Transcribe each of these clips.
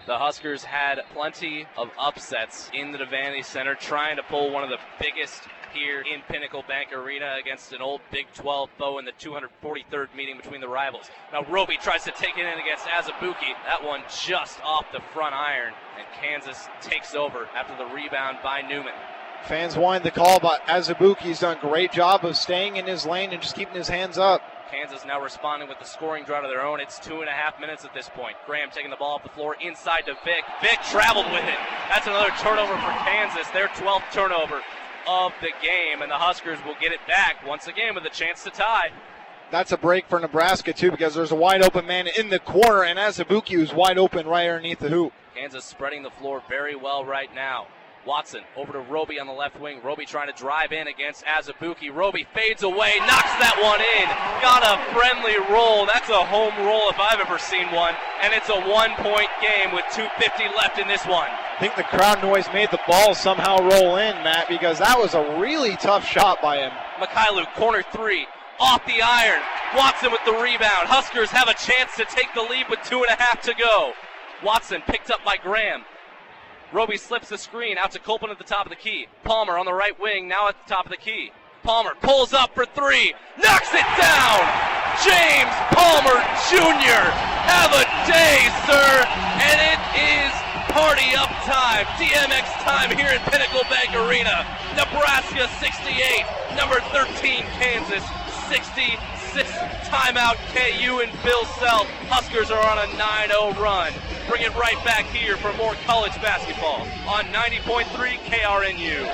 The Huskers had plenty of upsets in the Devaney Center, trying to pull one of the biggest here in Pinnacle Bank Arena against an old Big 12 foe in the 243rd meeting between the rivals. Now Roby tries to take it in against Azubuike. That one just off the front iron, and Kansas takes over after the rebound by Newman. Fans wanted the call, but Azubuike's done a great job of staying in his lane and just keeping his hands up. Kansas now responding with the scoring drive of their own. It's 2.5 minutes at this point. Graham taking the ball off the floor inside to Vick. Vick traveled with it. That's another turnover for Kansas, their 12th turnover of the game, and the Huskers will get it back once again with a chance to tie. That's a break for Nebraska, too, because there's a wide open man in the corner, and Azubuike was wide open right underneath the hoop. Kansas spreading the floor very well right now. Watson over to Roby on the left wing. Roby trying to drive in against Azubuike. Roby fades away, knocks that one in. Got a friendly roll. That's a home roll if I've ever seen one. And it's a 1-point game with 2:50 left in this one. I think the crowd noise made the ball somehow roll in, Matt, because that was a really tough shot by him. Mikhailuk, corner three, off the iron. Watson with the rebound. Huskers have a chance to take the lead with 2.5 to go. Watson picked up by Graham. Roby slips the screen out to Copeland at the top of the key. Palmer on the right wing, now at the top of the key. Palmer pulls up for three, knocks it down! James Palmer Jr. Have a day, sir! And it is party up time, DMX time here in Pinnacle Bank Arena. Nebraska 68, number 13 Kansas 66. Timeout KU and Bill Self. Huskers are on a 9-0 run. Bring it right back here for more college basketball on 90.3 KRNU.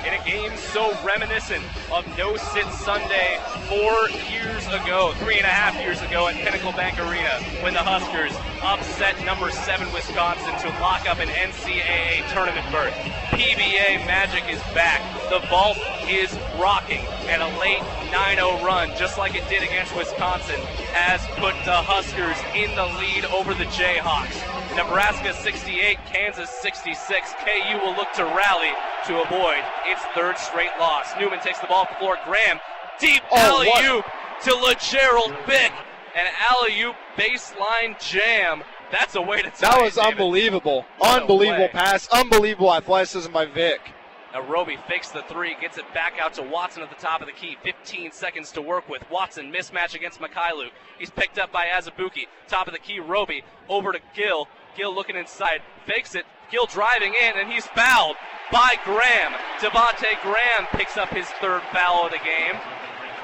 In a game so reminiscent of No Sit Sunday 3.5 years ago at Pinnacle Bank Arena, when the Huskers upset number 7 Wisconsin to lock up an NCAA tournament berth. PBA magic is back. The vault is rocking, and a late 9-0 run, just like it did against Wisconsin, has put the Huskers in the lead over the Jayhawks. Nebraska 68, Kansas 66. KU will look to rally to avoid its third straight loss. Newman takes the ball off the floor. Graham, deep alley-oop to LeGerald Vick. An alley-oop baseline jam. That's a way to tie That was it, unbelievable. Unbelievable pass. Unbelievable athleticism by Vick. Now Roby fakes the three, gets it back out to Watson at the top of the key. 15 seconds to work with. Watson mismatch against Mikhailuk. He's picked up by Azubuike. Top of the key, Roby over to Gill. Gill looking inside, fakes it. Gill driving in, and he's fouled by Graham. Devontae Graham picks up his third foul of the game.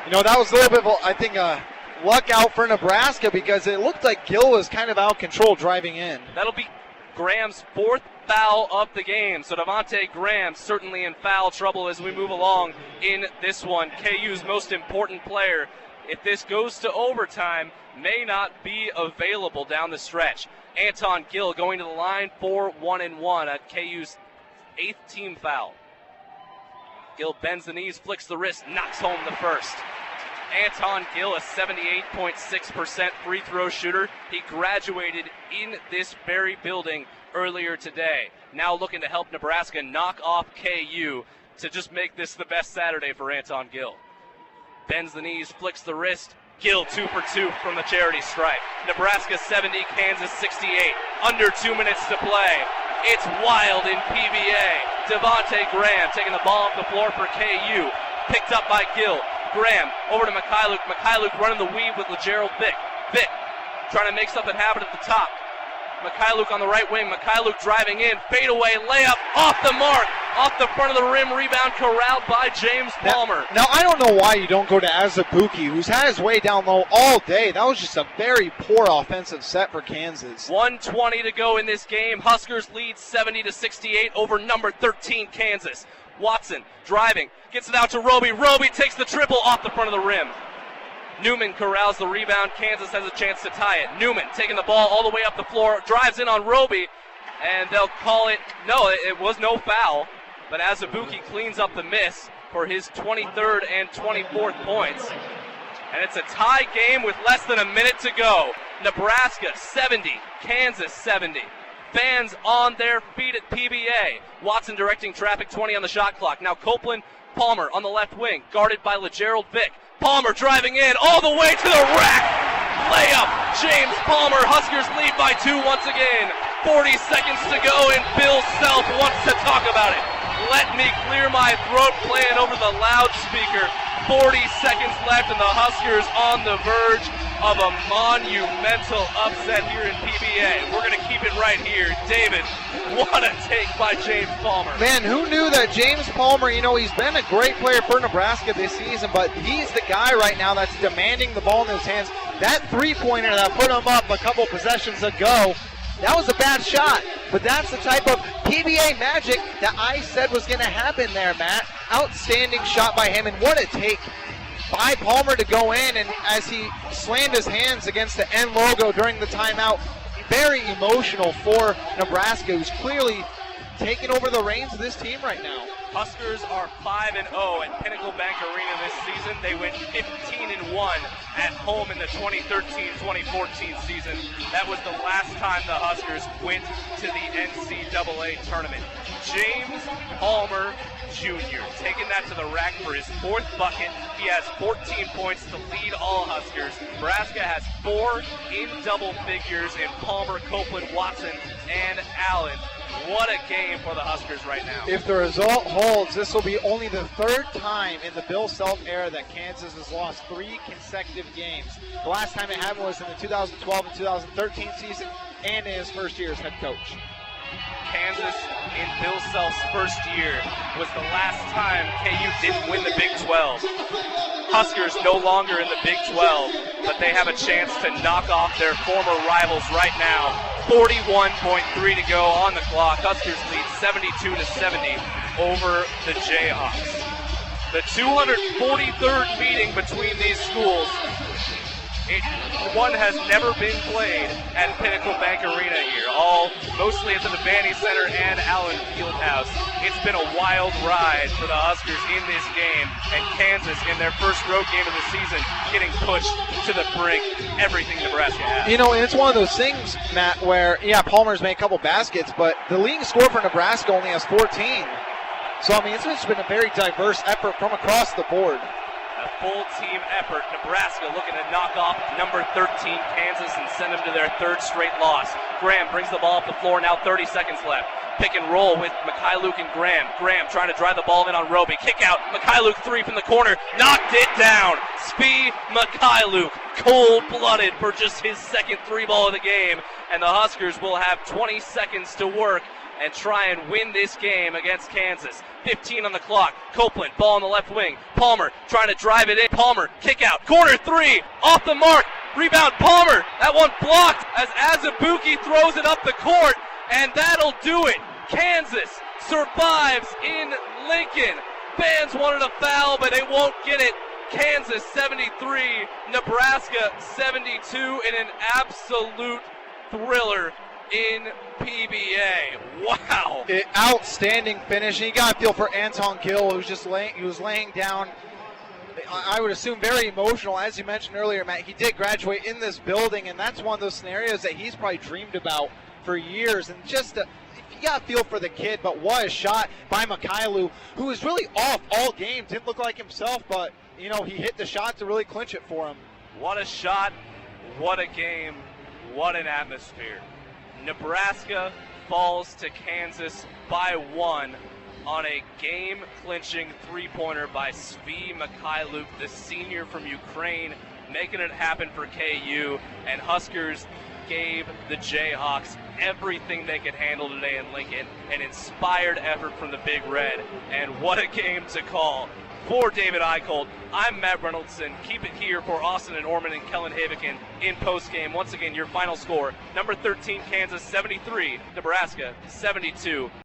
You know, that was a little bit of, I think, luck out for Nebraska, because it looked like Gill was kind of out of control driving in. That'll be Graham's fourth foul of the game. So Devontae Graham certainly in foul trouble as we move along in this one. KU's most important player, if this goes to overtime, may not be available down the stretch. Anton Gill going to the line for 1-1 at KU's 8th team foul. Gill bends the knees, flicks the wrist, knocks home the first. Anton Gill, a 78.6% free throw shooter. He graduated in this very building earlier today. Now looking to help Nebraska knock off KU to just make this the best Saturday for Anton Gill. Bends the knees, flicks the wrist. Gill 2 for 2 from the charity stripe. Nebraska 70, Kansas 68. Under 2 minutes to play. It's wild in PBA. Devontae Graham taking the ball off the floor for KU. Picked up by Gill. Graham over to Mikhailuk. Mikhailuk running the weave with LeGerald Vick. Vick trying to make something happen at the top. Mikhailuk on the right wing. Mikhailuk driving in. Fadeaway layup off the mark. Off the front of the rim. Rebound corralled by James Palmer. Now I don't know why you don't go to Azubuike, who's had his way down low all day. That was just a very poor offensive set for Kansas. 1:20 to go in this game. Huskers lead 70-68 over number 13 Kansas. Watson driving, gets it out to Roby. Roby takes the triple off the front of the rim. Newman corrals the rebound. Kansas has a chance to tie it. Newman taking the ball all the way up the floor, drives in on Roby, and they'll call it, no, it was no foul, but Azubuike cleans up the miss for his 23rd and 24th points. And it's a tie game with less than a minute to go. Nebraska 70, Kansas 70. Fans on their feet at PBA. Watson directing traffic, 20 on the shot clock. Now Copeland, Palmer on the left wing, guarded by LeGerald Vick. Palmer driving in all the way to the rack. layup. James Palmer, Huskers lead by 2 once again. 40 seconds to go, and Bill Self wants to talk about it. Let me clear my throat playing over the loudspeaker. 40 seconds left, and the Huskers on the verge of a monumental upset here in PBA. We're going to keep it right here. David, what a take by James Palmer. Man, who knew that James Palmer, he's been a great player for Nebraska this season, but he's the guy right now that's demanding the ball in his hands. That three-pointer that put him up a couple possessions ago, that was a bad shot, but that's the type of PBA magic that I said was going to happen there, Matt. Outstanding shot by him, and what a take by Palmer to go in, and as he slammed his hands against the N logo during the timeout, very emotional for Nebraska, who's clearly taking over the reins of this team right now. Huskers are 5-0 at Pinnacle Bank Arena this season. They went 15-1 at home in the 2013-2014 season. That was the last time the Huskers went to the NCAA tournament. James Palmer Jr. taking that to the rack for his 4th bucket. He has 14 points to lead all Huskers. Nebraska has 4 in double figures in Palmer, Copeland, Watson, and Allen. What a game for the Huskers right now. If the result holds, this will be only the 3rd time in the Bill Self era that Kansas has lost 3 consecutive games. The last time it happened was in the 2012 and 2013 season and in his first year as head coach. Kansas in Bill Self's first year was the last time KU didn't win the Big 12. Huskers no longer in the Big 12, but they have a chance to knock off their former rivals right now. 41.3 to go on the clock. Huskers lead 72-70 over the Jayhawks. The 243rd meeting between these schools. One has never been played at Pinnacle Bank Arena here, all mostly at the Devaney Center and Allen Fieldhouse. It's been a wild ride for the Huskers in this game, and Kansas in their first road game of the season getting pushed to the brink. Everything Nebraska has. And it's one of those things, Matt, where, Palmer's made a couple baskets, but the leading score for Nebraska only has 14. So, it's just been a very diverse effort from across the board. A full team effort. Nebraska looking to knock off number 13 Kansas and send them to their 3rd straight loss. Graham brings the ball up the floor, now 30 seconds left. Pick and roll with Mikhailuk and Graham. Graham trying to drive the ball in on Roby. Kick out. Mikhailuk 3 from the corner. Knocked it down. Spee Mikhailuk, cold-blooded for just his 2nd 3-ball of the game. And the Huskers will have 20 seconds to work and try and win this game against Kansas. 15 on the clock. Copeland, ball on the left wing. Palmer trying to drive it in. Palmer, kick out. Corner 3, off the mark. Rebound, Palmer. That one blocked as Azubuike throws it up the court, and that'll do it. Kansas survives in Lincoln. Fans wanted a foul, but they won't get it. Kansas 73, Nebraska 72 in an absolute thriller in PBA. Wow. Outstanding finish. You got to feel for Anton Gill, who was laying down, I would assume, very emotional. As you mentioned earlier, Matt, he did graduate in this building, and that's one of those scenarios that he's probably dreamed about for years. And just you got to feel for the kid, but what a shot by Mikhailuk, who was really off all game. Didn't look like himself, but, he hit the shot to really clinch it for him. What a shot. What a game. What an atmosphere. Nebraska falls to Kansas by 1 on a game-clinching 3-pointer by Spee Mikhailuk, the senior from Ukraine, making it happen for KU. And Huskers gave the Jayhawks everything they could handle today in Lincoln. An inspired effort from the Big Red. And what a game to call. For David Eickholt, I'm Matt Reynoldson. Keep it here for Austin and Orman and Kellen Havikin in postgame. Once again, your final score, number 13 Kansas 73, Nebraska 72.